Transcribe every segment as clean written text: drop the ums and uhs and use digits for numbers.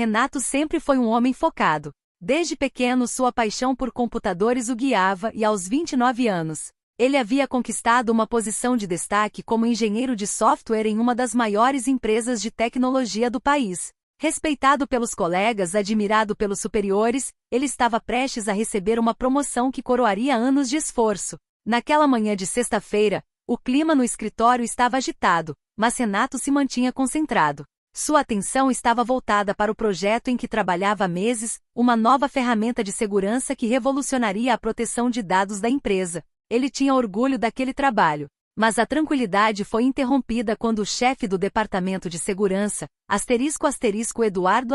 Renato sempre foi um homem focado. Desde pequeno sua paixão por computadores o guiava e aos 29 anos, ele havia conquistado uma posição de destaque como engenheiro de software em uma das maiores empresas de tecnologia do país. Respeitado pelos colegas, admirado pelos superiores, ele estava prestes a receber uma promoção que coroaria anos de esforço. Naquela manhã de sexta-feira, o clima no escritório estava agitado, mas Renato se mantinha concentrado. Sua atenção estava voltada para o projeto em que trabalhava há meses, uma nova ferramenta de segurança que revolucionaria a proteção de dados da empresa. Ele tinha orgulho daquele trabalho. Mas a tranquilidade foi interrompida quando o chefe do departamento de segurança, Eduardo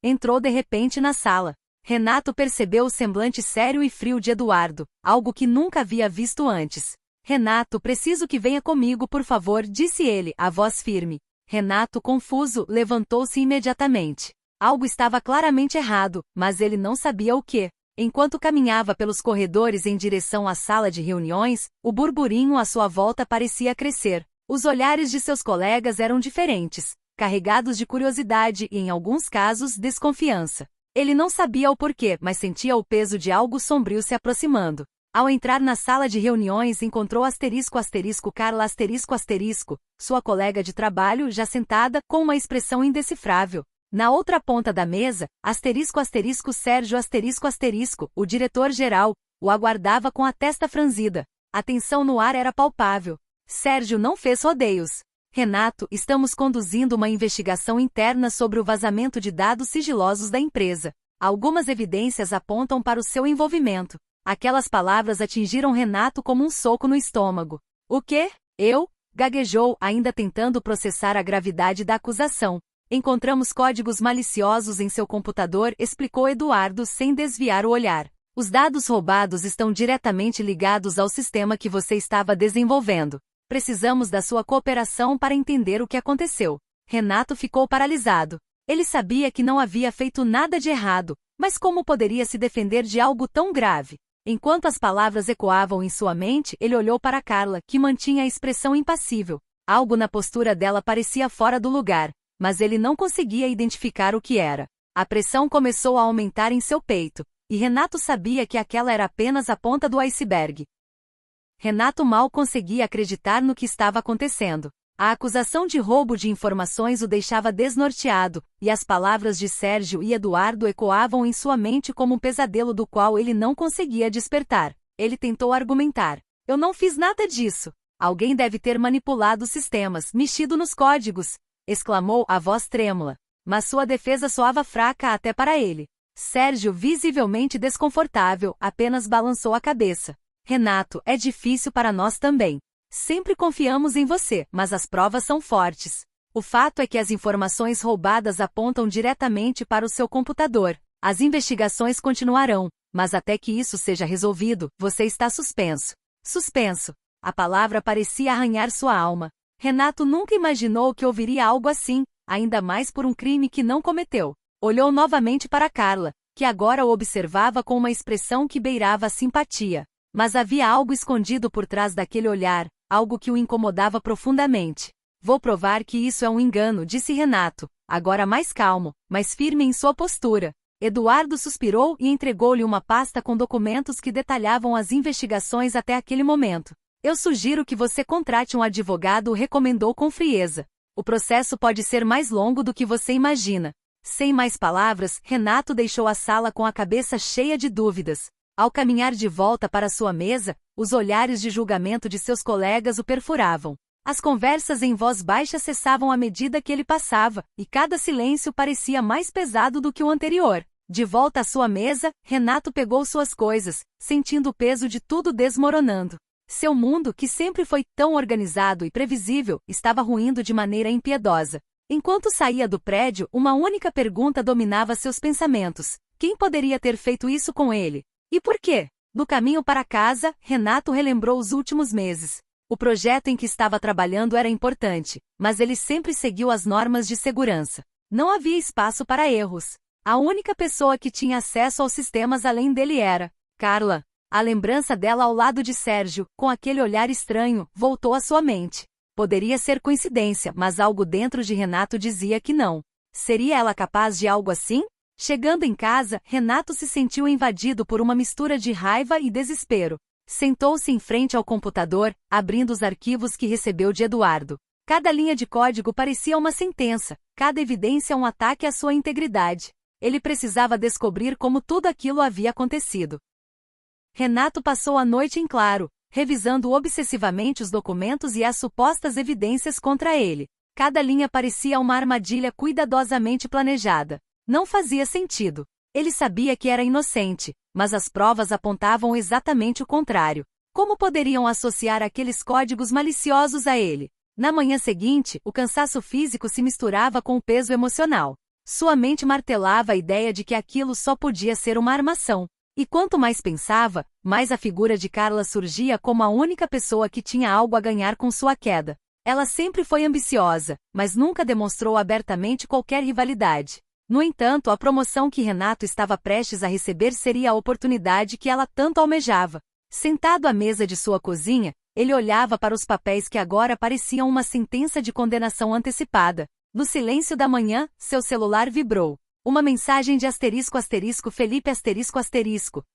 entrou de repente na sala. Renato percebeu o semblante sério e frio de Eduardo, algo que nunca havia visto antes. Renato, preciso que venha comigo, por favor, disse ele, a voz firme. Renato, confuso, levantou-se imediatamente. Algo estava claramente errado, mas ele não sabia o que. Enquanto caminhava pelos corredores em direção à sala de reuniões, o burburinho à sua volta parecia crescer. Os olhares de seus colegas eram diferentes, carregados de curiosidade e, em alguns casos, desconfiança. Ele não sabia o porquê, mas sentia o peso de algo sombrio se aproximando. Ao entrar na sala de reuniões, encontrou Carla sua colega de trabalho, já sentada, com uma expressão indecifrável. Na outra ponta da mesa, Sérgio o diretor-geral, o aguardava com a testa franzida. A tensão no ar era palpável. Sérgio não fez rodeios. Renato, estamos conduzindo uma investigação interna sobre o vazamento de dados sigilosos da empresa. Algumas evidências apontam para o seu envolvimento. Aquelas palavras atingiram Renato como um soco no estômago. O quê? Eu? Gaguejou, ainda tentando processar a gravidade da acusação. Encontramos códigos maliciosos em seu computador, explicou Eduardo sem desviar o olhar. Os dados roubados estão diretamente ligados ao sistema que você estava desenvolvendo. Precisamos da sua cooperação para entender o que aconteceu. Renato ficou paralisado. Ele sabia que não havia feito nada de errado, mas como poderia se defender de algo tão grave? Enquanto as palavras ecoavam em sua mente, ele olhou para Carla, que mantinha a expressão impassível. Algo na postura dela parecia fora do lugar, mas ele não conseguia identificar o que era. A pressão começou a aumentar em seu peito, e Renato sabia que aquela era apenas a ponta do iceberg. Renato mal conseguia acreditar no que estava acontecendo. A acusação de roubo de informações o deixava desnorteado, e as palavras de Sérgio e Eduardo ecoavam em sua mente como um pesadelo do qual ele não conseguia despertar. Ele tentou argumentar. Eu não fiz nada disso. Alguém deve ter manipulado os sistemas, mexido nos códigos, exclamou a voz trêmula. Mas sua defesa soava fraca até para ele. Sérgio, visivelmente desconfortável, apenas balançou a cabeça. Renato, é difícil para nós também. Sempre confiamos em você, mas as provas são fortes. O fato é que as informações roubadas apontam diretamente para o seu computador. As investigações continuarão, mas até que isso seja resolvido, você está suspenso. Suspenso. A palavra parecia arranhar sua alma. Renato nunca imaginou que ouviria algo assim, ainda mais por um crime que não cometeu. Olhou novamente para Carla, que agora o observava com uma expressão que beirava a simpatia. Mas havia algo escondido por trás daquele olhar, algo que o incomodava profundamente. Vou provar que isso é um engano, disse Renato, agora mais calmo, mais firme em sua postura. Eduardo suspirou e entregou-lhe uma pasta com documentos que detalhavam as investigações até aquele momento. Eu sugiro que você contrate um advogado, recomendou com frieza. O processo pode ser mais longo do que você imagina. Sem mais palavras, Renato deixou a sala com a cabeça cheia de dúvidas. Ao caminhar de volta para sua mesa, os olhares de julgamento de seus colegas o perfuravam. As conversas em voz baixa cessavam à medida que ele passava, e cada silêncio parecia mais pesado do que o anterior. De volta à sua mesa, Renato pegou suas coisas, sentindo o peso de tudo desmoronando. Seu mundo, que sempre foi tão organizado e previsível, estava ruindo de maneira impiedosa. Enquanto saía do prédio, uma única pergunta dominava seus pensamentos. Quem poderia ter feito isso com ele? E por quê? No caminho para casa, Renato relembrou os últimos meses. O projeto em que estava trabalhando era importante, mas ele sempre seguiu as normas de segurança. Não havia espaço para erros. A única pessoa que tinha acesso aos sistemas além dele era Carla. A lembrança dela ao lado de Sérgio, com aquele olhar estranho, voltou à sua mente. Poderia ser coincidência, mas algo dentro de Renato dizia que não. Seria ela capaz de algo assim? Chegando em casa, Renato se sentiu invadido por uma mistura de raiva e desespero. Sentou-se em frente ao computador, abrindo os arquivos que recebeu de Eduardo. Cada linha de código parecia uma sentença, cada evidência um ataque à sua integridade. Ele precisava descobrir como tudo aquilo havia acontecido. Renato passou a noite em claro, revisando obsessivamente os documentos e as supostas evidências contra ele. Cada linha parecia uma armadilha cuidadosamente planejada. Não fazia sentido. Ele sabia que era inocente, mas as provas apontavam exatamente o contrário. Como poderiam associar aqueles códigos maliciosos a ele? Na manhã seguinte, o cansaço físico se misturava com o peso emocional. Sua mente martelava a ideia de que aquilo só podia ser uma armação. E quanto mais pensava, mais a figura de Carla surgia como a única pessoa que tinha algo a ganhar com sua queda. Ela sempre foi ambiciosa, mas nunca demonstrou abertamente qualquer rivalidade. No entanto, a promoção que Renato estava prestes a receber seria a oportunidade que ela tanto almejava. Sentado à mesa de sua cozinha, ele olhava para os papéis que agora pareciam uma sentença de condenação antecipada. No silêncio da manhã, seu celular vibrou. Uma mensagem de Felipe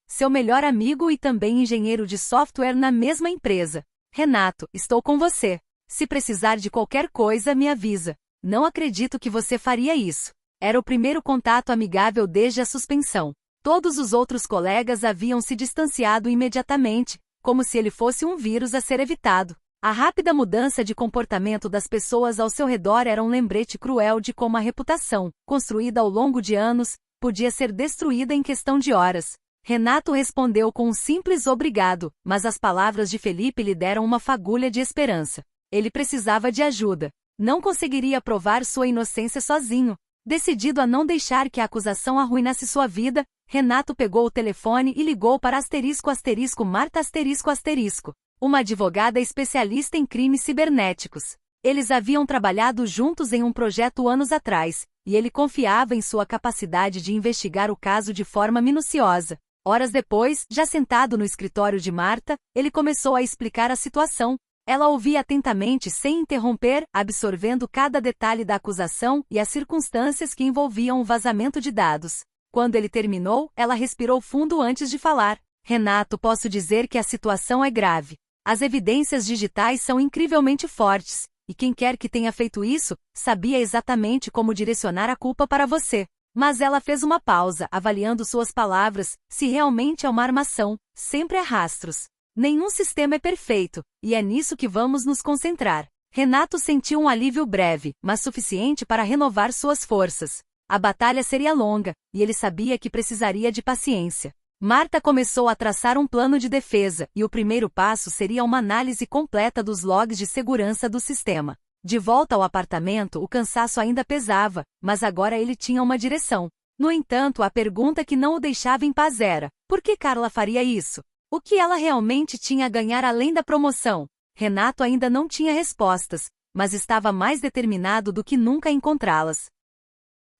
seu melhor amigo e também engenheiro de software na mesma empresa. Renato, estou com você. Se precisar de qualquer coisa, me avisa. Não acredito que você faria isso. Era o primeiro contato amigável desde a suspensão. Todos os outros colegas haviam se distanciado imediatamente, como se ele fosse um vírus a ser evitado. A rápida mudança de comportamento das pessoas ao seu redor era um lembrete cruel de como a reputação, construída ao longo de anos, podia ser destruída em questão de horas. Renato respondeu com um simples obrigado, mas as palavras de Felipe lhe deram uma fagulha de esperança. Ele precisava de ajuda. Não conseguiria provar sua inocência sozinho. Decidido a não deixar que a acusação arruinasse sua vida, Renato pegou o telefone e ligou para Marta uma advogada especialista em crimes cibernéticos. Eles haviam trabalhado juntos em um projeto anos atrás, e ele confiava em sua capacidade de investigar o caso de forma minuciosa. Horas depois, já sentado no escritório de Marta, ele começou a explicar a situação. Ela ouvia atentamente sem interromper, absorvendo cada detalhe da acusação e as circunstâncias que envolviam o vazamento de dados. Quando ele terminou, ela respirou fundo antes de falar. Renato, posso dizer que a situação é grave. As evidências digitais são incrivelmente fortes, e quem quer que tenha feito isso, sabia exatamente como direcionar a culpa para você. Mas ela fez uma pausa, avaliando suas palavras. Se realmente é uma armação, sempre há rastros. Nenhum sistema é perfeito, e é nisso que vamos nos concentrar. Renato sentiu um alívio breve, mas suficiente para renovar suas forças. A batalha seria longa, e ele sabia que precisaria de paciência. Marta começou a traçar um plano de defesa, e o primeiro passo seria uma análise completa dos logs de segurança do sistema. De volta ao apartamento, o cansaço ainda pesava, mas agora ele tinha uma direção. No entanto, a pergunta que não o deixava em paz era: por que Carla faria isso? O que ela realmente tinha a ganhar além da promoção? Renato ainda não tinha respostas, mas estava mais determinado do que nunca a encontrá-las.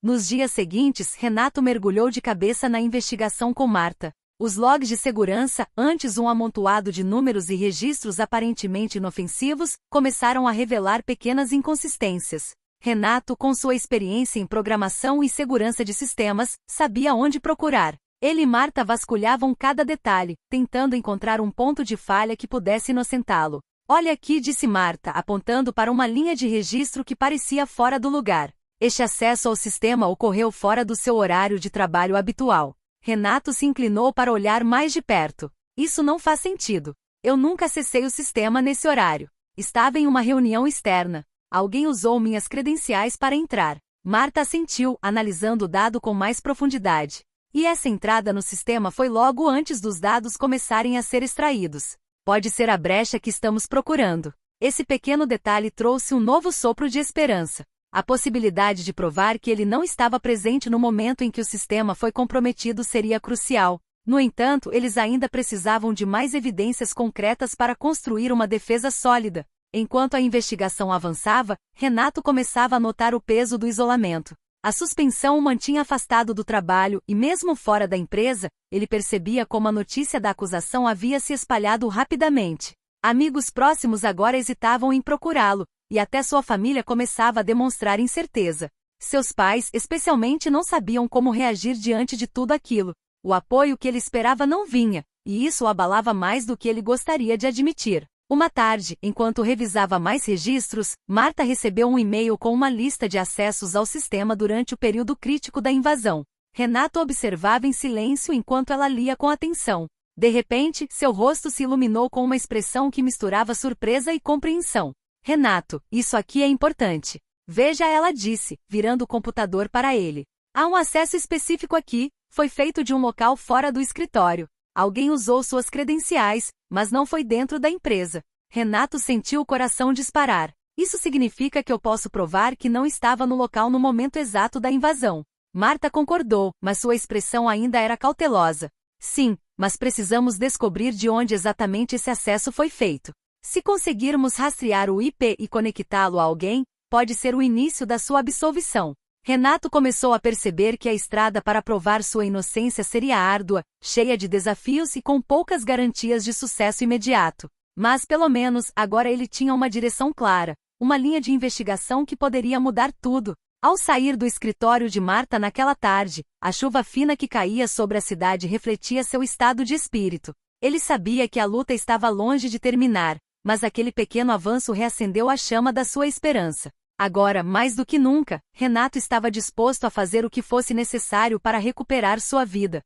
Nos dias seguintes, Renato mergulhou de cabeça na investigação com Marta. Os logs de segurança, antes um amontoado de números e registros aparentemente inofensivos, começaram a revelar pequenas inconsistências. Renato, com sua experiência em programação e segurança de sistemas, sabia onde procurar. Ele e Marta vasculhavam cada detalhe, tentando encontrar um ponto de falha que pudesse inocentá-lo. Olha aqui, disse Marta, apontando para uma linha de registro que parecia fora do lugar. Este acesso ao sistema ocorreu fora do seu horário de trabalho habitual. Renato se inclinou para olhar mais de perto. Isso não faz sentido. Eu nunca acessei o sistema nesse horário. Estava em uma reunião externa. Alguém usou minhas credenciais para entrar. Marta assentiu, analisando o dado com mais profundidade. E essa entrada no sistema foi logo antes dos dados começarem a ser extraídos. Pode ser a brecha que estamos procurando. Esse pequeno detalhe trouxe um novo sopro de esperança. A possibilidade de provar que ele não estava presente no momento em que o sistema foi comprometido seria crucial. No entanto, eles ainda precisavam de mais evidências concretas para construir uma defesa sólida. Enquanto a investigação avançava, Renato começava a notar o peso do isolamento. A suspensão o mantinha afastado do trabalho e, mesmo fora da empresa, ele percebia como a notícia da acusação havia se espalhado rapidamente. Amigos próximos agora hesitavam em procurá-lo, e até sua família começava a demonstrar incerteza. Seus pais, especialmente, não sabiam como reagir diante de tudo aquilo. O apoio que ele esperava não vinha, e isso o abalava mais do que ele gostaria de admitir. Uma tarde, enquanto revisava mais registros, Marta recebeu um e-mail com uma lista de acessos ao sistema durante o período crítico da invasão. Renato observava em silêncio enquanto ela lia com atenção. De repente, seu rosto se iluminou com uma expressão que misturava surpresa e compreensão. Renato, isso aqui é importante. Veja, ela disse, virando o computador para ele. Há um acesso específico aqui, foi feito de um local fora do escritório. Alguém usou suas credenciais, mas não foi dentro da empresa. Renato sentiu o coração disparar. Isso significa que eu posso provar que não estava no local no momento exato da invasão. Marta concordou, mas sua expressão ainda era cautelosa. Sim, mas precisamos descobrir de onde exatamente esse acesso foi feito. Se conseguirmos rastrear o IP e conectá-lo a alguém, pode ser o início da sua absolvição. Renato começou a perceber que a estrada para provar sua inocência seria árdua, cheia de desafios e com poucas garantias de sucesso imediato. Mas, pelo menos, agora ele tinha uma direção clara, uma linha de investigação que poderia mudar tudo. Ao sair do escritório de Marta naquela tarde, a chuva fina que caía sobre a cidade refletia seu estado de espírito. Ele sabia que a luta estava longe de terminar, mas aquele pequeno avanço reacendeu a chama da sua esperança. Agora, mais do que nunca, Renato estava disposto a fazer o que fosse necessário para recuperar sua vida.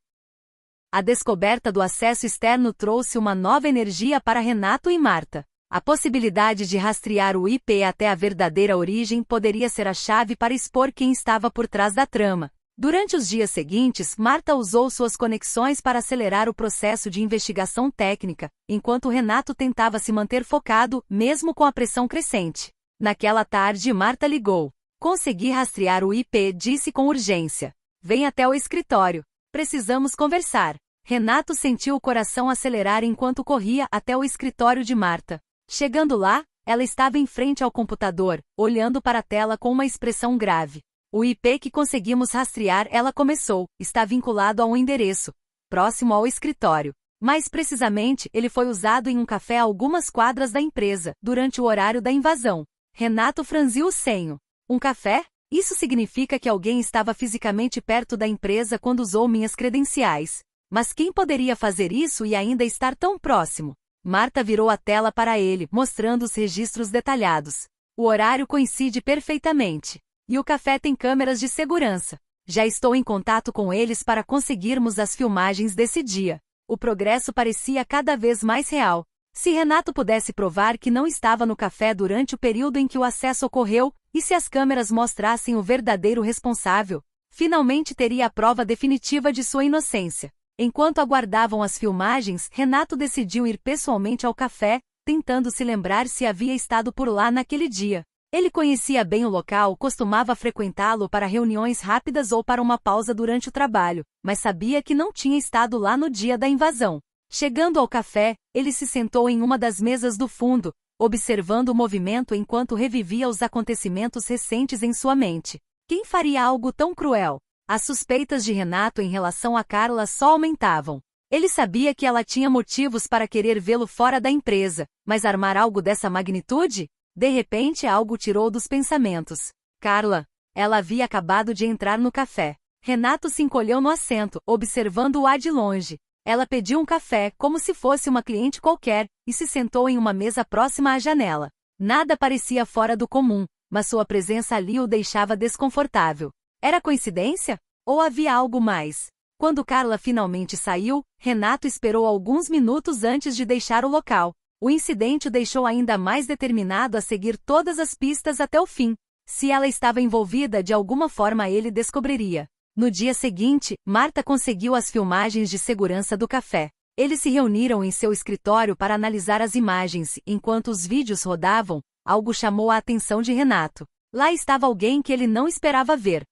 A descoberta do acesso externo trouxe uma nova energia para Renato e Marta. A possibilidade de rastrear o IP até a verdadeira origem poderia ser a chave para expor quem estava por trás da trama. Durante os dias seguintes, Marta usou suas conexões para acelerar o processo de investigação técnica, enquanto Renato tentava se manter focado, mesmo com a pressão crescente. Naquela tarde, Marta ligou. Consegui rastrear o IP, disse com urgência. Vem até o escritório. Precisamos conversar. Renato sentiu o coração acelerar enquanto corria até o escritório de Marta. Chegando lá, ela estava em frente ao computador, olhando para a tela com uma expressão grave. O IP que conseguimos rastrear, ela começou, está vinculado a um endereço, próximo ao escritório. Mais precisamente, ele foi usado em um café a algumas quadras da empresa, durante o horário da invasão. Renato franziu o senho. Um café? Isso significa que alguém estava fisicamente perto da empresa quando usou minhas credenciais. Mas quem poderia fazer isso e ainda estar tão próximo? Marta virou a tela para ele, mostrando os registros detalhados. O horário coincide perfeitamente. E o café tem câmeras de segurança. Já estou em contato com eles para conseguirmos as filmagens desse dia. O progresso parecia cada vez mais real. Se Renato pudesse provar que não estava no café durante o período em que o acesso ocorreu, e se as câmeras mostrassem o verdadeiro responsável, finalmente teria a prova definitiva de sua inocência. Enquanto aguardavam as filmagens, Renato decidiu ir pessoalmente ao café, tentando se lembrar se havia estado por lá naquele dia. Ele conhecia bem o local, costumava frequentá-lo para reuniões rápidas ou para uma pausa durante o trabalho, mas sabia que não tinha estado lá no dia da invasão. Chegando ao café, ele se sentou em uma das mesas do fundo, observando o movimento enquanto revivia os acontecimentos recentes em sua mente. Quem faria algo tão cruel? As suspeitas de Renato em relação a Carla só aumentavam. Ele sabia que ela tinha motivos para querer vê-lo fora da empresa, mas armar algo dessa magnitude? De repente algo tirou dos pensamentos. Carla. Ela havia acabado de entrar no café. Renato se encolheu no assento, observando-a de longe. Ela pediu um café, como se fosse uma cliente qualquer, e se sentou em uma mesa próxima à janela. Nada parecia fora do comum, mas sua presença ali o deixava desconfortável. Era coincidência? Ou havia algo mais? Quando Carla finalmente saiu, Renato esperou alguns minutos antes de deixar o local. O incidente o deixou ainda mais determinado a seguir todas as pistas até o fim. Se ela estava envolvida de alguma forma, ele descobriria. No dia seguinte, Marta conseguiu as filmagens de segurança do café. Eles se reuniram em seu escritório para analisar as imagens. Enquanto os vídeos rodavam, algo chamou a atenção de Renato. Lá estava alguém que ele não esperava ver.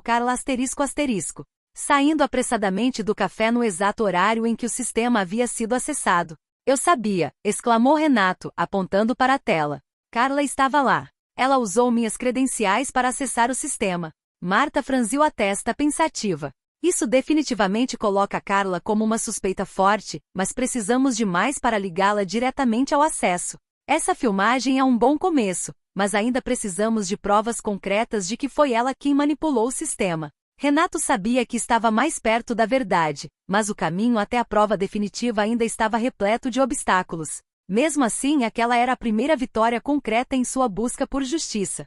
Carla ***. Saindo apressadamente do café no exato horário em que o sistema havia sido acessado. Eu sabia, exclamou Renato, apontando para a tela. Carla estava lá. Ela usou minhas credenciais para acessar o sistema. Marta franziu a testa pensativa. Isso definitivamente coloca Carla como uma suspeita forte, mas precisamos de mais para ligá-la diretamente ao acesso. Essa filmagem é um bom começo, mas ainda precisamos de provas concretas de que foi ela quem manipulou o sistema. Renato sabia que estava mais perto da verdade, mas o caminho até a prova definitiva ainda estava repleto de obstáculos. Mesmo assim, aquela era a primeira vitória concreta em sua busca por justiça.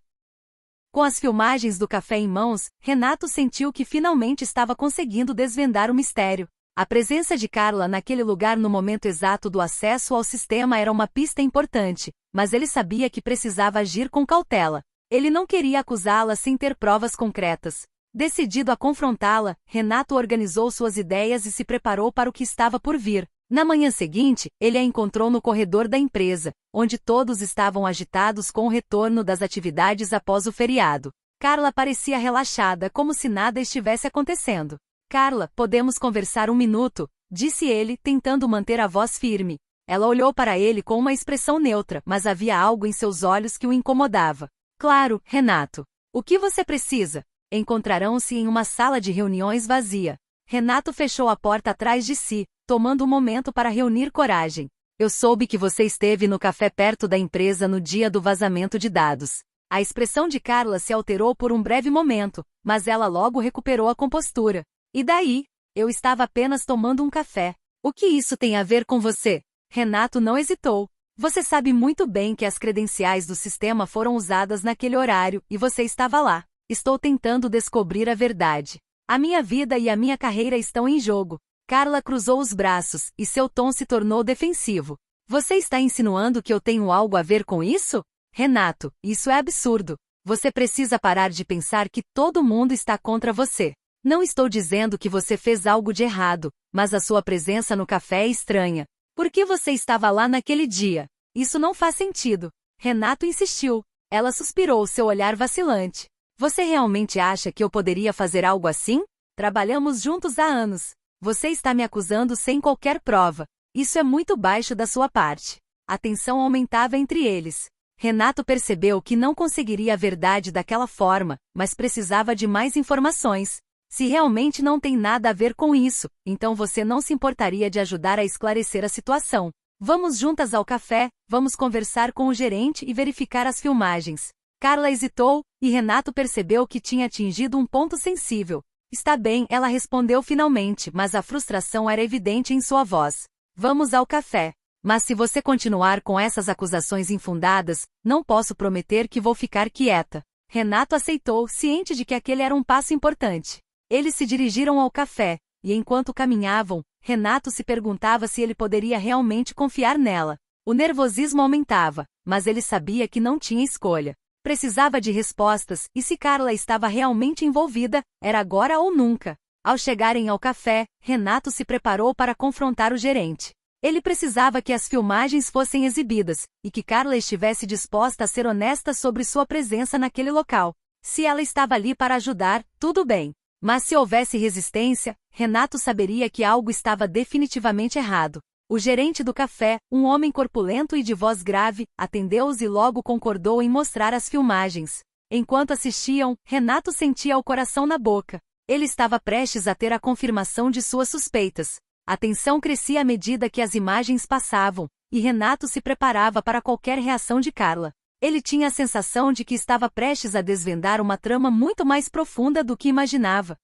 Com as filmagens do café em mãos, Renato sentiu que finalmente estava conseguindo desvendar o mistério. A presença de Carla naquele lugar no momento exato do acesso ao sistema era uma pista importante, mas ele sabia que precisava agir com cautela. Ele não queria acusá-la sem ter provas concretas. Decidido a confrontá-la, Renato organizou suas ideias e se preparou para o que estava por vir. Na manhã seguinte, ele a encontrou no corredor da empresa, onde todos estavam agitados com o retorno das atividades após o feriado. Carla parecia relaxada, como se nada estivesse acontecendo. "Carla, podemos conversar um minuto?", disse ele, tentando manter a voz firme. Ela olhou para ele com uma expressão neutra, mas havia algo em seus olhos que o incomodava. "Claro, Renato. O que você precisa?" Encontrarão-se em uma sala de reuniões vazia. Renato fechou a porta atrás de si, tomando um momento para reunir coragem. "Eu soube que você esteve no café perto da empresa no dia do vazamento de dados." A expressão de Carla se alterou por um breve momento, mas ela logo recuperou a compostura. "E daí? Eu estava apenas tomando um café. O que isso tem a ver com você?" Renato não hesitou. "Você sabe muito bem que as credenciais do sistema foram usadas naquele horário, e você estava lá. Estou tentando descobrir a verdade. A minha vida e a minha carreira estão em jogo." Carla cruzou os braços, e seu tom se tornou defensivo. "Você está insinuando que eu tenho algo a ver com isso? Renato, isso é absurdo. Você precisa parar de pensar que todo mundo está contra você. Não estou dizendo que você fez algo de errado, mas a sua presença no café é estranha. Por que você estava lá naquele dia? Isso não faz sentido." Renato insistiu. Ela suspirou, seu olhar vacilante. "Você realmente acha que eu poderia fazer algo assim? Trabalhamos juntos há anos. Você está me acusando sem qualquer prova. Isso é muito baixo da sua parte." A tensão aumentava entre eles. Renato percebeu que não conseguiria a verdade daquela forma, mas precisava de mais informações. "Se realmente não tem nada a ver com isso, então você não se importaria de ajudar a esclarecer a situação. Vamos juntas ao café, vamos conversar com o gerente e verificar as filmagens." Carla hesitou, e Renato percebeu que tinha atingido um ponto sensível. "Está bem", ela respondeu finalmente, mas a frustração era evidente em sua voz. "Vamos ao café. Mas se você continuar com essas acusações infundadas, não posso prometer que vou ficar quieta." Renato aceitou, ciente de que aquele era um passo importante. Eles se dirigiram ao café, e enquanto caminhavam, Renato se perguntava se ele poderia realmente confiar nela. O nervosismo aumentava, mas ele sabia que não tinha escolha. Precisava de respostas, e se Carla estava realmente envolvida, era agora ou nunca. Ao chegarem ao café, Renato se preparou para confrontar o gerente. Ele precisava que as filmagens fossem exibidas, e que Carla estivesse disposta a ser honesta sobre sua presença naquele local. Se ela estava ali para ajudar, tudo bem. Mas se houvesse resistência, Renato saberia que algo estava definitivamente errado. O gerente do café, um homem corpulento e de voz grave, atendeu-os e logo concordou em mostrar as filmagens. Enquanto assistiam, Renato sentia o coração na boca. Ele estava prestes a ter a confirmação de suas suspeitas. A tensão crescia à medida que as imagens passavam, e Renato se preparava para qualquer reação de Carla. Ele tinha a sensação de que estava prestes a desvendar uma trama muito mais profunda do que imaginava.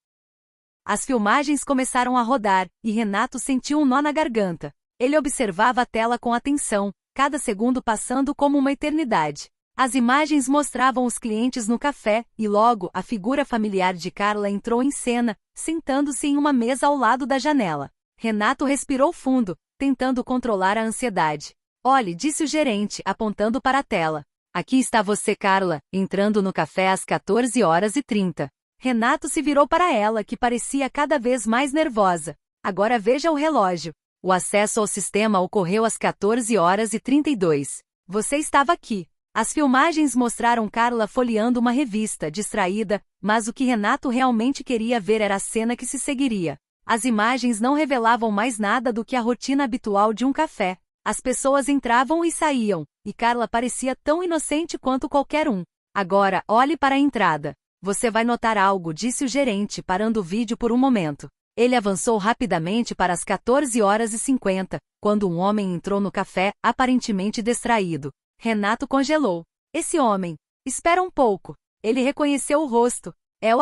As filmagens começaram a rodar, e Renato sentiu um nó na garganta. Ele observava a tela com atenção, cada segundo passando como uma eternidade. As imagens mostravam os clientes no café, e logo, a figura familiar de Carla entrou em cena, sentando-se em uma mesa ao lado da janela. Renato respirou fundo, tentando controlar a ansiedade. "Olhe", disse o gerente, apontando para a tela. "Aqui está você, Carla, entrando no café às 14h30. Renato se virou para ela, que parecia cada vez mais nervosa. "Agora veja o relógio. O acesso ao sistema ocorreu às 14h32. Você estava aqui." As filmagens mostraram Carla folheando uma revista, distraída, mas o que Renato realmente queria ver era a cena que se seguiria. As imagens não revelavam mais nada do que a rotina habitual de um café. As pessoas entravam e saíam, e Carla parecia tão inocente quanto qualquer um. "Agora, olhe para a entrada. Você vai notar algo", disse o gerente, parando o vídeo por um momento. Ele avançou rapidamente para as 14h50, quando um homem entrou no café, aparentemente distraído. Renato congelou. Esse homem. Espera um pouco. Ele reconheceu o rosto. É o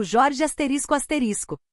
Jorge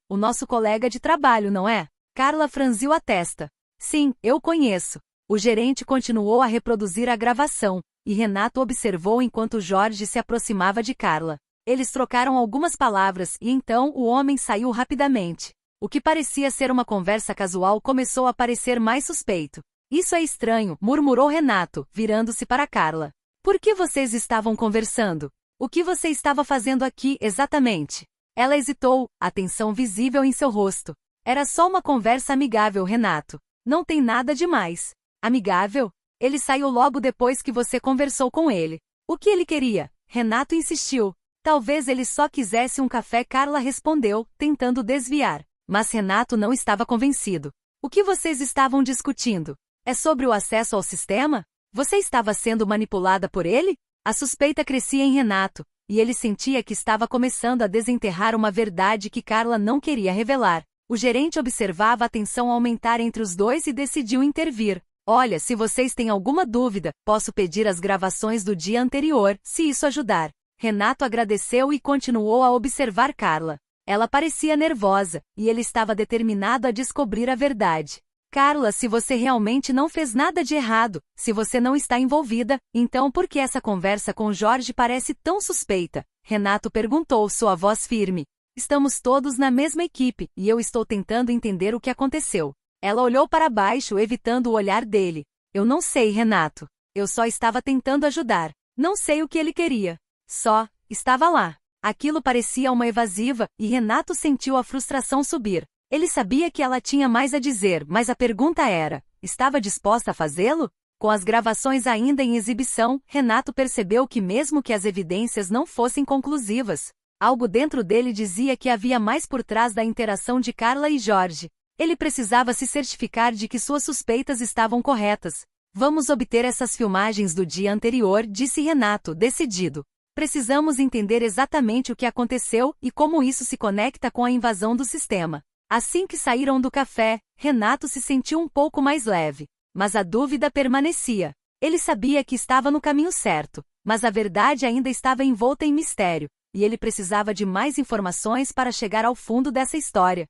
o nosso colega de trabalho, não é? Carla franziu a testa. Sim, eu conheço. O gerente continuou a reproduzir a gravação, e Renato observou enquanto Jorge se aproximava de Carla. Eles trocaram algumas palavras e então o homem saiu rapidamente. O que parecia ser uma conversa casual começou a parecer mais suspeito. Isso é estranho, murmurou Renato, virando-se para Carla. Por que vocês estavam conversando? O que você estava fazendo aqui, exatamente? Ela hesitou, a tensão visível em seu rosto. Era só uma conversa amigável, Renato. Não tem nada demais. Amigável? Ele saiu logo depois que você conversou com ele. O que ele queria? Renato insistiu. Talvez ele só quisesse um café, Carla respondeu, tentando desviar. Mas Renato não estava convencido. O que vocês estavam discutindo? É sobre o acesso ao sistema? Você estava sendo manipulada por ele? A suspeita crescia em Renato, e ele sentia que estava começando a desenterrar uma verdade que Carla não queria revelar. O gerente observava a tensão aumentar entre os dois e decidiu intervir. Olha, se vocês têm alguma dúvida, posso pedir as gravações do dia anterior, se isso ajudar. Renato agradeceu e continuou a observar Carla. Ela parecia nervosa, e ele estava determinado a descobrir a verdade. Carla, se você realmente não fez nada de errado, se você não está envolvida, então por que essa conversa com Jorge parece tão suspeita? Renato perguntou, sua voz firme. Estamos todos na mesma equipe, e eu estou tentando entender o que aconteceu. Ela olhou para baixo, evitando o olhar dele. Eu não sei, Renato. Eu só estava tentando ajudar. Não sei o que ele queria. Só, estava lá. Aquilo parecia uma evasiva, e Renato sentiu a frustração subir. Ele sabia que ela tinha mais a dizer, mas a pergunta era, estava disposta a fazê-lo? Com as gravações ainda em exibição, Renato percebeu que mesmo que as evidências não fossem conclusivas, algo dentro dele dizia que havia mais por trás da interação de Carla e Jorge. Ele precisava se certificar de que suas suspeitas estavam corretas. Vamos obter essas filmagens do dia anterior, disse Renato, decidido. Precisamos entender exatamente o que aconteceu e como isso se conecta com a invasão do sistema. Assim que saíram do café, Renato se sentiu um pouco mais leve. Mas a dúvida permanecia. Ele sabia que estava no caminho certo, mas a verdade ainda estava envolta em mistério, e ele precisava de mais informações para chegar ao fundo dessa história.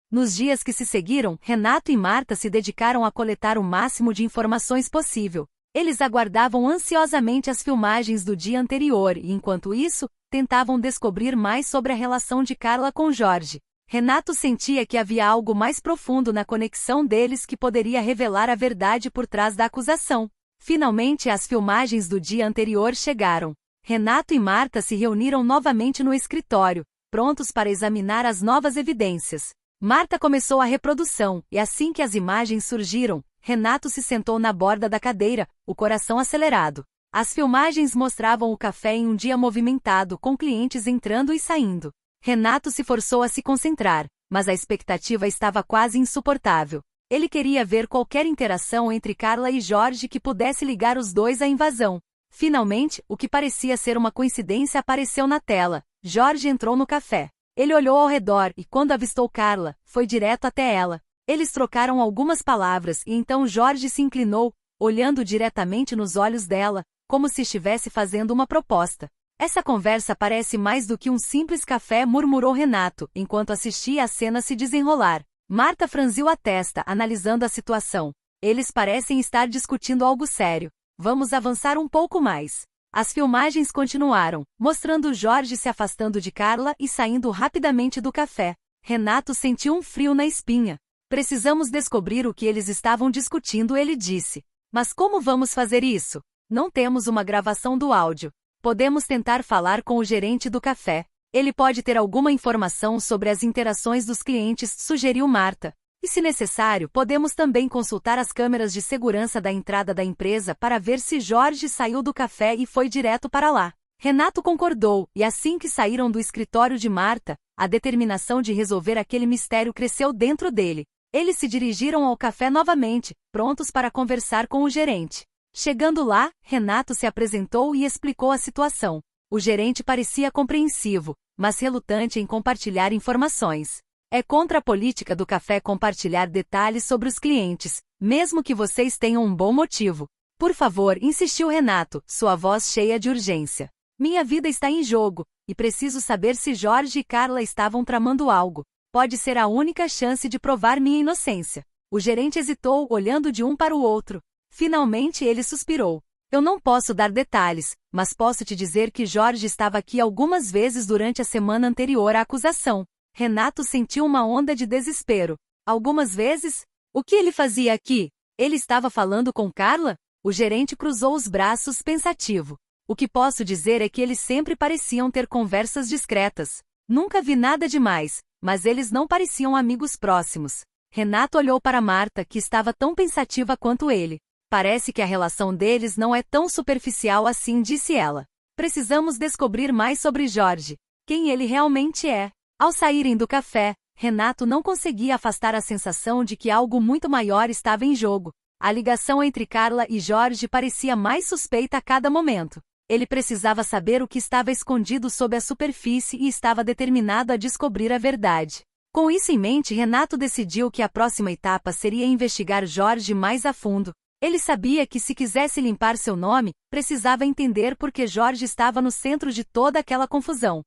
Nos dias que se seguiram, Renato e Marta se dedicaram a coletar o máximo de informações possível. Eles aguardavam ansiosamente as filmagens do dia anterior e, enquanto isso, tentavam descobrir mais sobre a relação de Carla com Jorge. Renato sentia que havia algo mais profundo na conexão deles que poderia revelar a verdade por trás da acusação. Finalmente as filmagens do dia anterior chegaram. Renato e Marta se reuniram novamente no escritório, prontos para examinar as novas evidências. Marta começou a reprodução, e assim que as imagens surgiram, Renato se sentou na borda da cadeira, o coração acelerado. As filmagens mostravam o café em um dia movimentado, com clientes entrando e saindo. Renato se forçou a se concentrar, mas a expectativa estava quase insuportável. Ele queria ver qualquer interação entre Carla e Jorge que pudesse ligar os dois à invasão. Finalmente, o que parecia ser uma coincidência apareceu na tela. Jorge entrou no café. Ele olhou ao redor e, quando avistou Carla, foi direto até ela. Eles trocaram algumas palavras e então Jorge se inclinou, olhando diretamente nos olhos dela, como se estivesse fazendo uma proposta. Essa conversa parece mais do que um simples café, murmurou Renato, enquanto assistia a cena se desenrolar. Marta franziu a testa, analisando a situação. Eles parecem estar discutindo algo sério. Vamos avançar um pouco mais. As filmagens continuaram, mostrando Jorge se afastando de Carla e saindo rapidamente do café. Renato sentiu um frio na espinha. Precisamos descobrir o que eles estavam discutindo, ele disse. Mas como vamos fazer isso? Não temos uma gravação do áudio. Podemos tentar falar com o gerente do café. Ele pode ter alguma informação sobre as interações dos clientes, sugeriu Marta. E se necessário, podemos também consultar as câmeras de segurança da entrada da empresa para ver se Jorge saiu do café e foi direto para lá. Renato concordou, e assim que saíram do escritório de Marta, a determinação de resolver aquele mistério cresceu dentro dele. Eles se dirigiram ao café novamente, prontos para conversar com o gerente. Chegando lá, Renato se apresentou e explicou a situação. O gerente parecia compreensivo, mas relutante em compartilhar informações. É contra a política do café compartilhar detalhes sobre os clientes, mesmo que vocês tenham um bom motivo. Por favor, insistiu Renato, sua voz cheia de urgência. Minha vida está em jogo, e preciso saber se Jorge e Carla estavam tramando algo. Pode ser a única chance de provar minha inocência. O gerente hesitou, olhando de um para o outro. Finalmente ele suspirou. Eu não posso dar detalhes, mas posso te dizer que Jorge estava aqui algumas vezes durante a semana anterior à acusação. Renato sentiu uma onda de desespero. Algumas vezes? O que ele fazia aqui? Ele estava falando com Carla? O gerente cruzou os braços pensativo. O que posso dizer é que eles sempre pareciam ter conversas discretas. Nunca vi nada demais, mas eles não pareciam amigos próximos. Renato olhou para Marta, que estava tão pensativa quanto ele. Parece que a relação deles não é tão superficial assim, disse ela. Precisamos descobrir mais sobre Jorge. Quem ele realmente é. Ao saírem do café, Renato não conseguia afastar a sensação de que algo muito maior estava em jogo. A ligação entre Carla e Jorge parecia mais suspeita a cada momento. Ele precisava saber o que estava escondido sob a superfície e estava determinado a descobrir a verdade. Com isso em mente, Renato decidiu que a próxima etapa seria investigar Jorge mais a fundo. Ele sabia que se quisesse limpar seu nome, precisava entender por que Jorge estava no centro de toda aquela confusão.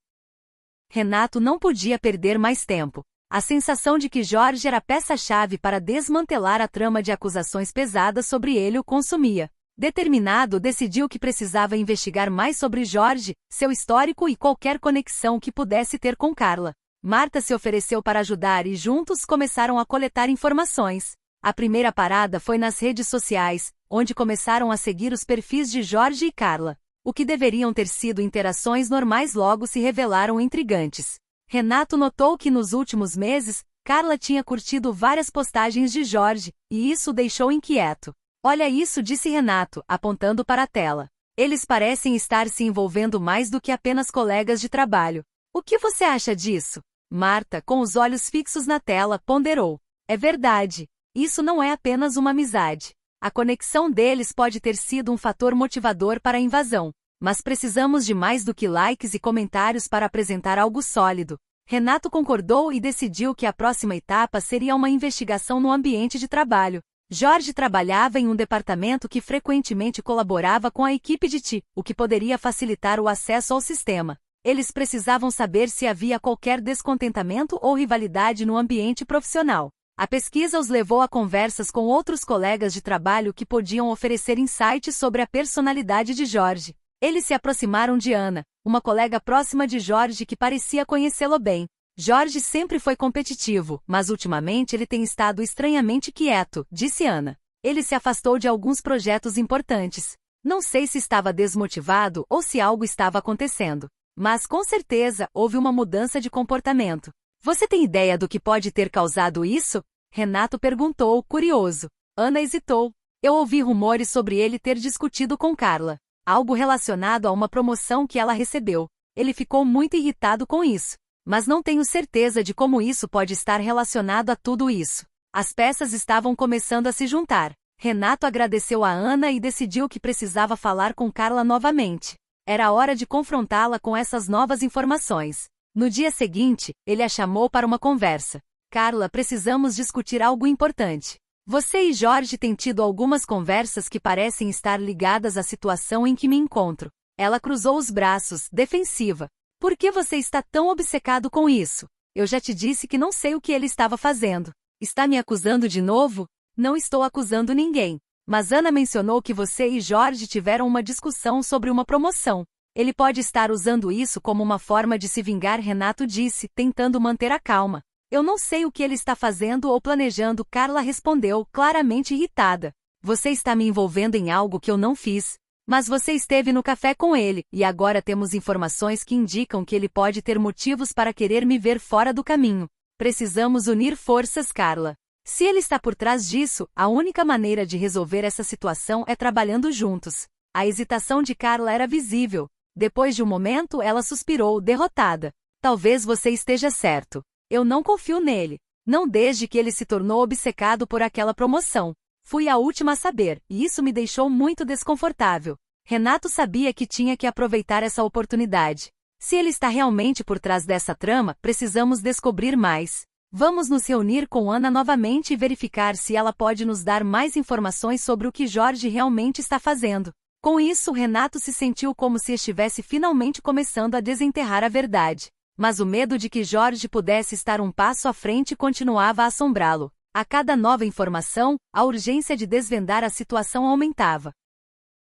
Renato não podia perder mais tempo. A sensação de que Jorge era a peça-chave para desmantelar a trama de acusações pesadas sobre ele o consumia. Determinado, decidiu que precisava investigar mais sobre Jorge, seu histórico e qualquer conexão que pudesse ter com Carla. Marta se ofereceu para ajudar e juntos começaram a coletar informações. A primeira parada foi nas redes sociais, onde começaram a seguir os perfis de Jorge e Carla. O que deveriam ter sido interações normais logo se revelaram intrigantes. Renato notou que nos últimos meses, Carla tinha curtido várias postagens de Jorge, e isso o deixou inquieto. Olha isso, disse Renato, apontando para a tela. Eles parecem estar se envolvendo mais do que apenas colegas de trabalho. O que você acha disso? Marta, com os olhos fixos na tela, ponderou. É verdade. Isso não é apenas uma amizade. A conexão deles pode ter sido um fator motivador para a invasão. Mas precisamos de mais do que likes e comentários para apresentar algo sólido. Renato concordou e decidiu que a próxima etapa seria uma investigação no ambiente de trabalho. Jorge trabalhava em um departamento que frequentemente colaborava com a equipe de TI, o que poderia facilitar o acesso ao sistema. Eles precisavam saber se havia qualquer descontentamento ou rivalidade no ambiente profissional. A pesquisa os levou a conversas com outros colegas de trabalho que podiam oferecer insights sobre a personalidade de Jorge. Eles se aproximaram de Ana, uma colega próxima de Jorge que parecia conhecê-lo bem. Jorge sempre foi competitivo, mas ultimamente ele tem estado estranhamente quieto, disse Ana. Ele se afastou de alguns projetos importantes. Não sei se estava desmotivado ou se algo estava acontecendo. Mas com certeza houve uma mudança de comportamento. Você tem ideia do que pode ter causado isso? Renato perguntou, curioso. Ana hesitou. Eu ouvi rumores sobre ele ter discutido com Carla. Algo relacionado a uma promoção que ela recebeu. Ele ficou muito irritado com isso. Mas não tenho certeza de como isso pode estar relacionado a tudo isso. As peças estavam começando a se juntar. Renato agradeceu a Ana e decidiu que precisava falar com Carla novamente. Era hora de confrontá-la com essas novas informações. No dia seguinte, ele a chamou para uma conversa. Carla, precisamos discutir algo importante. Você e Jorge têm tido algumas conversas que parecem estar ligadas à situação em que me encontro. Ela cruzou os braços, defensiva. Por que você está tão obcecado com isso? Eu já te disse que não sei o que ele estava fazendo. Está me acusando de novo? Não estou acusando ninguém. Mas Ana mencionou que você e Jorge tiveram uma discussão sobre uma promoção. Ele pode estar usando isso como uma forma de se vingar, Renato disse, tentando manter a calma. Eu não sei o que ele está fazendo ou planejando, Carla respondeu, claramente irritada. Você está me envolvendo em algo que eu não fiz. Mas você esteve no café com ele, e agora temos informações que indicam que ele pode ter motivos para querer me ver fora do caminho. Precisamos unir forças, Carla. Se ele está por trás disso, a única maneira de resolver essa situação é trabalhando juntos. A hesitação de Carla era visível. Depois de um momento, ela suspirou, derrotada. Talvez você esteja certo. Eu não confio nele. Não desde que ele se tornou obcecado por aquela promoção. Fui a última a saber, e isso me deixou muito desconfortável. Renato sabia que tinha que aproveitar essa oportunidade. Se ele está realmente por trás dessa trama, precisamos descobrir mais. Vamos nos reunir com Ana novamente e verificar se ela pode nos dar mais informações sobre o que Jorge realmente está fazendo. Com isso, Renato se sentiu como se estivesse finalmente começando a desenterrar a verdade. Mas o medo de que Jorge pudesse estar um passo à frente continuava a assombrá-lo. A cada nova informação, a urgência de desvendar a situação aumentava.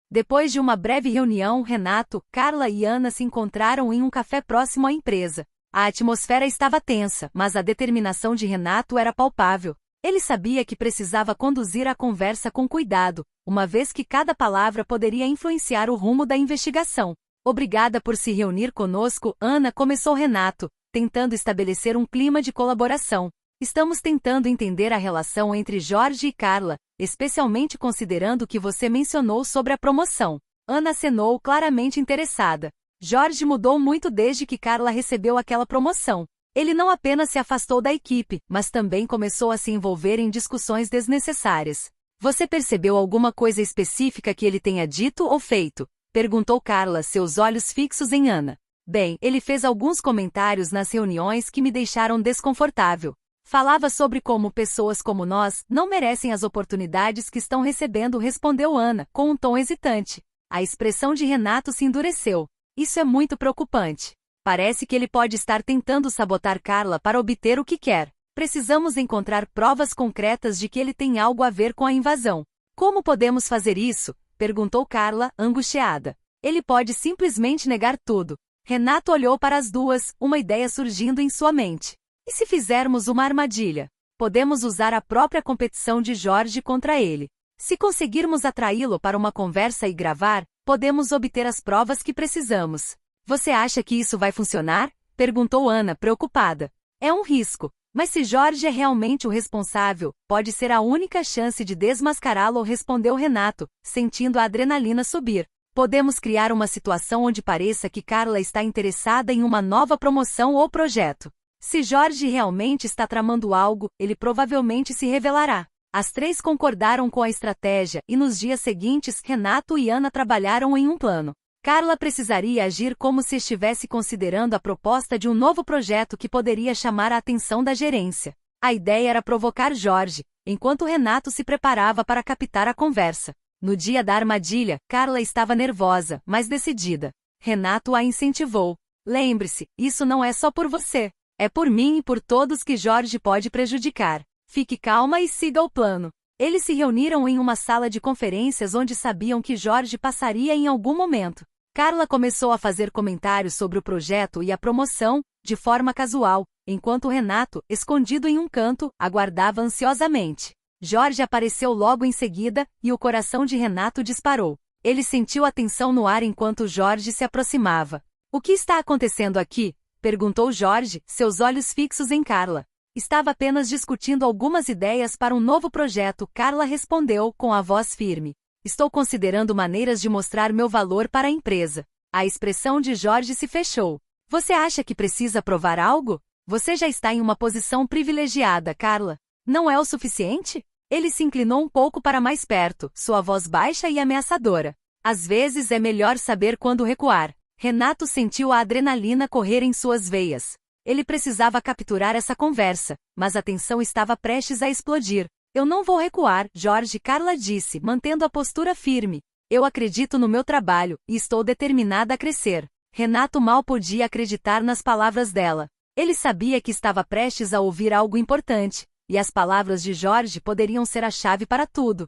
Depois de uma breve reunião, Renato, Carla e Ana se encontraram em um café próximo à empresa. A atmosfera estava tensa, mas a determinação de Renato era palpável. Ele sabia que precisava conduzir a conversa com cuidado, uma vez que cada palavra poderia influenciar o rumo da investigação. Obrigada por se reunir conosco, Ana, começou Renato, tentando estabelecer um clima de colaboração. Estamos tentando entender a relação entre Jorge e Carla, especialmente considerando o que você mencionou sobre a promoção. Ana acenou, claramente interessada. Jorge mudou muito desde que Carla recebeu aquela promoção. Ele não apenas se afastou da equipe, mas também começou a se envolver em discussões desnecessárias. Você percebeu alguma coisa específica que ele tenha dito ou feito? Perguntou Carla, seus olhos fixos em Ana. Bem, ele fez alguns comentários nas reuniões que me deixaram desconfortável. Falava sobre como pessoas como nós não merecem as oportunidades que estão recebendo, respondeu Ana, com um tom hesitante. A expressão de Renato se endureceu. Isso é muito preocupante. Parece que ele pode estar tentando sabotar Carla para obter o que quer. Precisamos encontrar provas concretas de que ele tem algo a ver com a invasão. Como podemos fazer isso? Perguntou Carla, angustiada. Ele pode simplesmente negar tudo. Renato olhou para as duas, uma ideia surgindo em sua mente. E se fizermos uma armadilha? Podemos usar a própria competição de Jorge contra ele. Se conseguirmos atraí-lo para uma conversa e gravar, podemos obter as provas que precisamos. Você acha que isso vai funcionar? Perguntou Ana, preocupada. É um risco, mas se Jorge é realmente o responsável, pode ser a única chance de desmascará-lo, respondeu Renato, sentindo a adrenalina subir. Podemos criar uma situação onde pareça que Carla está interessada em uma nova promoção ou projeto. Se Jorge realmente está tramando algo, ele provavelmente se revelará. As três concordaram com a estratégia e nos dias seguintes Renato e Ana trabalharam em um plano. Carla precisaria agir como se estivesse considerando a proposta de um novo projeto que poderia chamar a atenção da gerência. A ideia era provocar Jorge, enquanto Renato se preparava para captar a conversa. No dia da armadilha, Carla estava nervosa, mas decidida. Renato a incentivou. Lembre-se, isso não é só por você. É por mim e por todos que Jorge pode prejudicar. Fique calma e siga o plano. Eles se reuniram em uma sala de conferências onde sabiam que Jorge passaria em algum momento. Carla começou a fazer comentários sobre o projeto e a promoção, de forma casual, enquanto Renato, escondido em um canto, aguardava ansiosamente. Jorge apareceu logo em seguida, e o coração de Renato disparou. Ele sentiu a tensão no ar enquanto Jorge se aproximava. O que está acontecendo aqui? Perguntou Jorge, seus olhos fixos em Carla. Estava apenas discutindo algumas ideias para um novo projeto, Carla respondeu, com a voz firme. Estou considerando maneiras de mostrar meu valor para a empresa. A expressão de Jorge se fechou. Você acha que precisa provar algo? Você já está em uma posição privilegiada, Carla. Não é o suficiente? Ele se inclinou um pouco para mais perto, sua voz baixa e ameaçadora. Às vezes é melhor saber quando recuar. Renato sentiu a adrenalina correr em suas veias. Ele precisava capturar essa conversa, mas a tensão estava prestes a explodir. Eu não vou recuar, Jorge, Carla disse, mantendo a postura firme. Eu acredito no meu trabalho, e estou determinada a crescer. Renato mal podia acreditar nas palavras dela. Ele sabia que estava prestes a ouvir algo importante, e as palavras de Jorge poderiam ser a chave para tudo.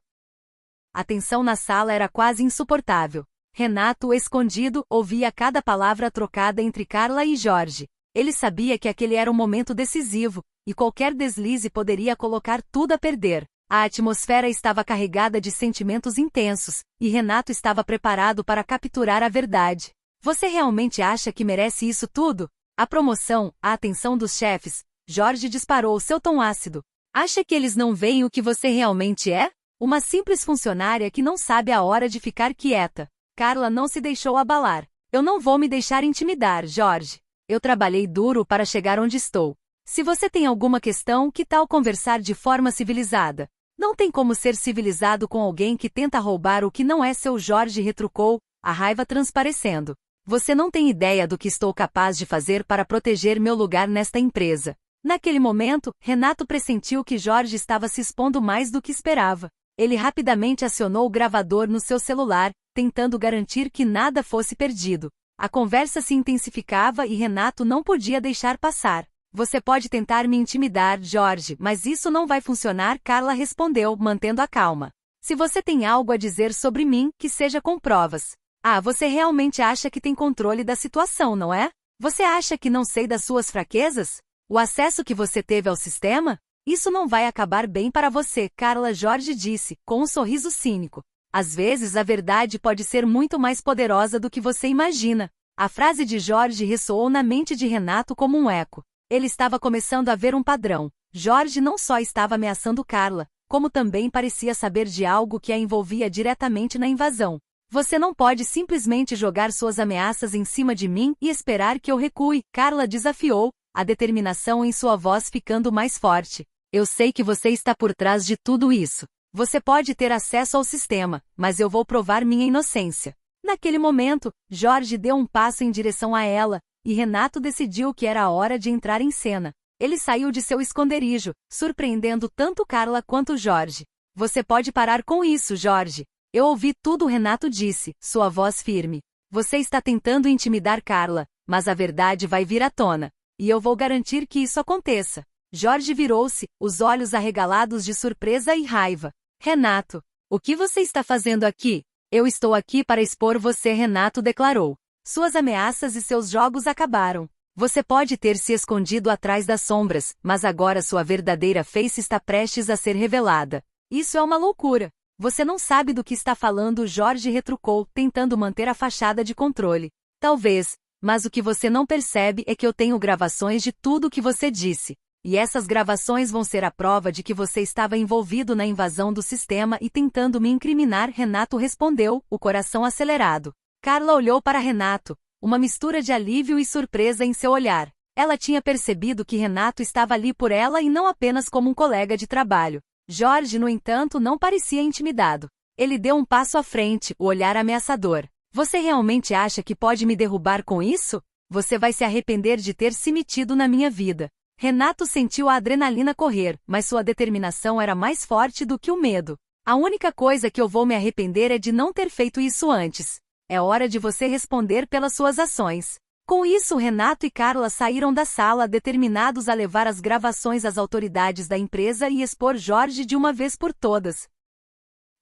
A tensão na sala era quase insuportável. Renato, escondido, ouvia cada palavra trocada entre Carla e Jorge. Ele sabia que aquele era um momento decisivo, e qualquer deslize poderia colocar tudo a perder. A atmosfera estava carregada de sentimentos intensos, e Renato estava preparado para capturar a verdade. Você realmente acha que merece isso tudo? A promoção, a atenção dos chefes. Jorge disparou seu tom ácido. Acha que eles não veem o que você realmente é? Uma simples funcionária que não sabe a hora de ficar quieta. Carla não se deixou abalar. Eu não vou me deixar intimidar, Jorge. Eu trabalhei duro para chegar onde estou. Se você tem alguma questão, que tal conversar de forma civilizada? Não tem como ser civilizado com alguém que tenta roubar o que não é seu, Jorge retrucou, a raiva transparecendo. Você não tem ideia do que estou capaz de fazer para proteger meu lugar nesta empresa. Naquele momento, Renato pressentiu que Jorge estava se expondo mais do que esperava. Ele rapidamente acionou o gravador no seu celular, tentando garantir que nada fosse perdido. A conversa se intensificava e Renato não podia deixar passar. Você pode tentar me intimidar, Jorge, mas isso não vai funcionar, Carla respondeu, mantendo a calma. Se você tem algo a dizer sobre mim, que seja com provas. Ah, você realmente acha que tem controle da situação, não é? Você acha que não sei das suas fraquezas? O acesso que você teve ao sistema? Isso não vai acabar bem para você, Carla, Jorge disse, com um sorriso cínico. Às vezes a verdade pode ser muito mais poderosa do que você imagina. A frase de Jorge ressoou na mente de Renato como um eco. Ele estava começando a ver um padrão. Jorge não só estava ameaçando Carla, como também parecia saber de algo que a envolvia diretamente na invasão. Você não pode simplesmente jogar suas ameaças em cima de mim e esperar que eu recue, Carla desafiou, a determinação em sua voz ficando mais forte. Eu sei que você está por trás de tudo isso. Você pode ter acesso ao sistema, mas eu vou provar minha inocência. Naquele momento, Jorge deu um passo em direção a ela, e Renato decidiu que era a hora de entrar em cena. Ele saiu de seu esconderijo, surpreendendo tanto Carla quanto Jorge. Você pode parar com isso, Jorge. Eu ouvi tudo, Renato disse, sua voz firme. Você está tentando intimidar Carla, mas a verdade vai vir à tona. E eu vou garantir que isso aconteça. Jorge virou-se, os olhos arregalados de surpresa e raiva. Renato, o que você está fazendo aqui? Eu estou aqui para expor você, Renato declarou. Suas ameaças e seus jogos acabaram. Você pode ter se escondido atrás das sombras, mas agora sua verdadeira face está prestes a ser revelada. Isso é uma loucura. Você não sabe do que está falando, Jorge retrucou, tentando manter a fachada de controle. Talvez, mas o que você não percebe é que eu tenho gravações de tudo o que você disse. E essas gravações vão ser a prova de que você estava envolvido na invasão do sistema e tentando me incriminar, Renato respondeu, o coração acelerado. Carla olhou para Renato, uma mistura de alívio e surpresa em seu olhar. Ela tinha percebido que Renato estava ali por ela e não apenas como um colega de trabalho. Jorge, no entanto, não parecia intimidado. Ele deu um passo à frente, o olhar ameaçador. Você realmente acha que pode me derrubar com isso? Você vai se arrepender de ter se metido na minha vida. Renato sentiu a adrenalina correr, mas sua determinação era mais forte do que o medo. A única coisa que eu vou me arrepender é de não ter feito isso antes. É hora de você responder pelas suas ações. Com isso, Renato e Carla saíram da sala determinados a levar as gravações às autoridades da empresa e expor Jorge de uma vez por todas.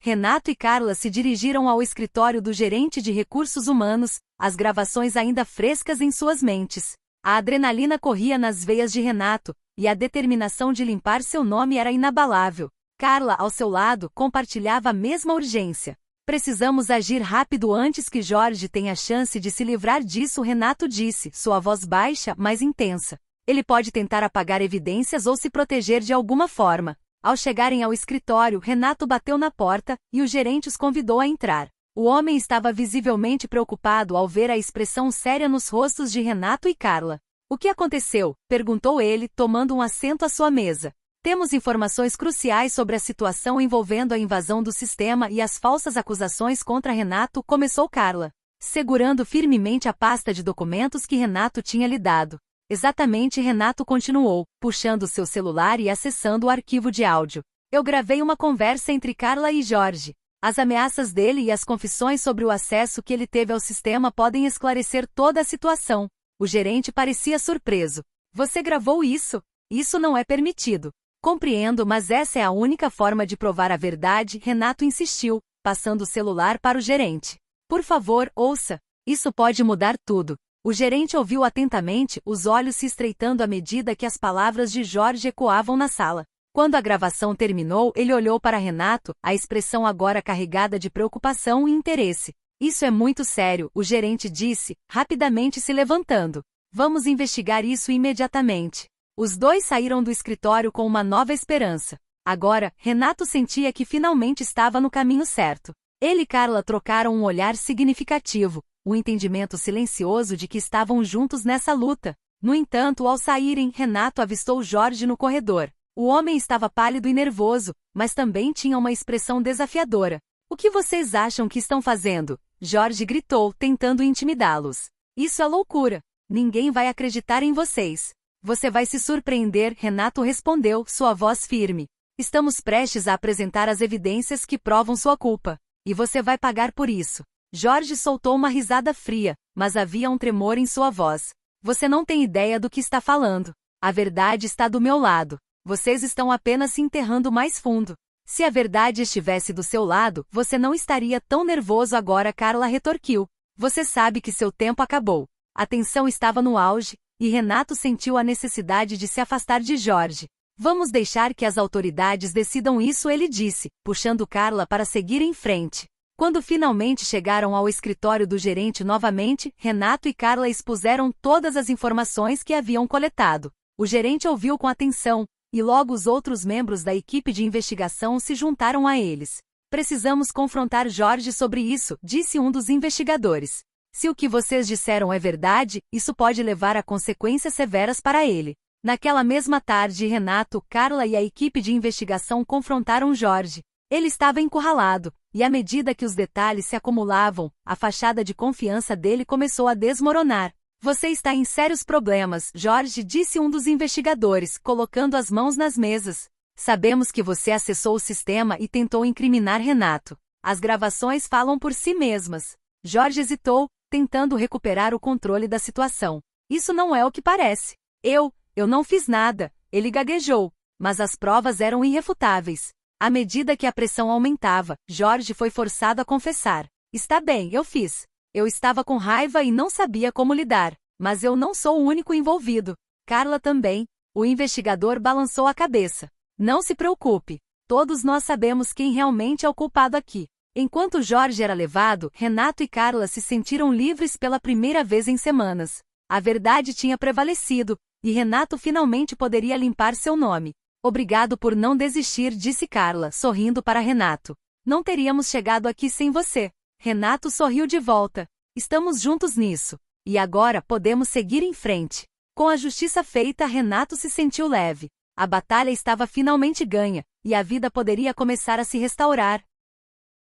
Renato e Carla se dirigiram ao escritório do gerente de recursos humanos, as gravações ainda frescas em suas mentes. A adrenalina corria nas veias de Renato, e a determinação de limpar seu nome era inabalável. Carla, ao seu lado, compartilhava a mesma urgência. Precisamos agir rápido antes que Jorge tenha chance de se livrar disso, Renato disse, sua voz baixa, mas intensa. Ele pode tentar apagar evidências ou se proteger de alguma forma. Ao chegarem ao escritório, Renato bateu na porta, e o gerente os convidou a entrar. O homem estava visivelmente preocupado ao ver a expressão séria nos rostos de Renato e Carla. O que aconteceu? Perguntou ele, tomando um assento à sua mesa. Temos informações cruciais sobre a situação envolvendo a invasão do sistema e as falsas acusações contra Renato, começou Carla, segurando firmemente a pasta de documentos que Renato tinha lhe dado. Exatamente, Renato continuou, puxando seu celular e acessando o arquivo de áudio. Eu gravei uma conversa entre Carla e Jorge. As ameaças dele e as confissões sobre o acesso que ele teve ao sistema podem esclarecer toda a situação. O gerente parecia surpreso. Você gravou isso? Isso não é permitido. Compreendo, mas essa é a única forma de provar a verdade, Renato insistiu, passando o celular para o gerente. Por favor, ouça. Isso pode mudar tudo. O gerente ouviu atentamente, os olhos se estreitando à medida que as palavras de Jorge ecoavam na sala. Quando a gravação terminou, ele olhou para Renato, a expressão agora carregada de preocupação e interesse. Isso é muito sério, o gerente disse, rapidamente se levantando. Vamos investigar isso imediatamente. Os dois saíram do escritório com uma nova esperança. Agora, Renato sentia que finalmente estava no caminho certo. Ele e Carla trocaram um olhar significativo, o entendimento silencioso de que estavam juntos nessa luta. No entanto, ao saírem, Renato avistou Jorge no corredor. O homem estava pálido e nervoso, mas também tinha uma expressão desafiadora. O que vocês acham que estão fazendo? Jorge gritou, tentando intimidá-los. Isso é loucura. Ninguém vai acreditar em vocês. Você vai se surpreender, Renato respondeu, sua voz firme. Estamos prestes a apresentar as evidências que provam sua culpa. E você vai pagar por isso. Jorge soltou uma risada fria, mas havia um tremor em sua voz. Você não tem ideia do que está falando. A verdade está do meu lado. Vocês estão apenas se enterrando mais fundo. Se a verdade estivesse do seu lado, você não estaria tão nervoso agora, Carla retorquiu. Você sabe que seu tempo acabou. A tensão estava no auge, e Renato sentiu a necessidade de se afastar de Jorge. Vamos deixar que as autoridades decidam isso, ele disse, puxando Carla para seguir em frente. Quando finalmente chegaram ao escritório do gerente novamente, Renato e Carla expuseram todas as informações que haviam coletado. O gerente ouviu com atenção, e logo os outros membros da equipe de investigação se juntaram a eles. Precisamos confrontar Jorge sobre isso, disse um dos investigadores. Se o que vocês disseram é verdade, isso pode levar a consequências severas para ele. Naquela mesma tarde, Renato, Carla e a equipe de investigação confrontaram Jorge. Ele estava encurralado, e à medida que os detalhes se acumulavam, a fachada de confiança dele começou a desmoronar. Você está em sérios problemas, Jorge, disse um dos investigadores, colocando as mãos nas mesas. Sabemos que você acessou o sistema e tentou incriminar Renato. As gravações falam por si mesmas. Jorge hesitou, tentando recuperar o controle da situação. Isso não é o que parece. Eu não fiz nada, ele gaguejou. Mas as provas eram irrefutáveis. À medida que a pressão aumentava, Jorge foi forçado a confessar. Está bem, eu fiz. Eu estava com raiva e não sabia como lidar. Mas eu não sou o único envolvido. Carla também. O investigador balançou a cabeça. Não se preocupe. Todos nós sabemos quem realmente é o culpado aqui. Enquanto Jorge era levado, Renato e Carla se sentiram livres pela primeira vez em semanas. A verdade tinha prevalecido, e Renato finalmente poderia limpar seu nome. Obrigado por não desistir, disse Carla, sorrindo para Renato. Não teríamos chegado aqui sem você. Renato sorriu de volta. Estamos juntos nisso. E agora podemos seguir em frente. Com a justiça feita, Renato se sentiu leve. A batalha estava finalmente ganha, e a vida poderia começar a se restaurar.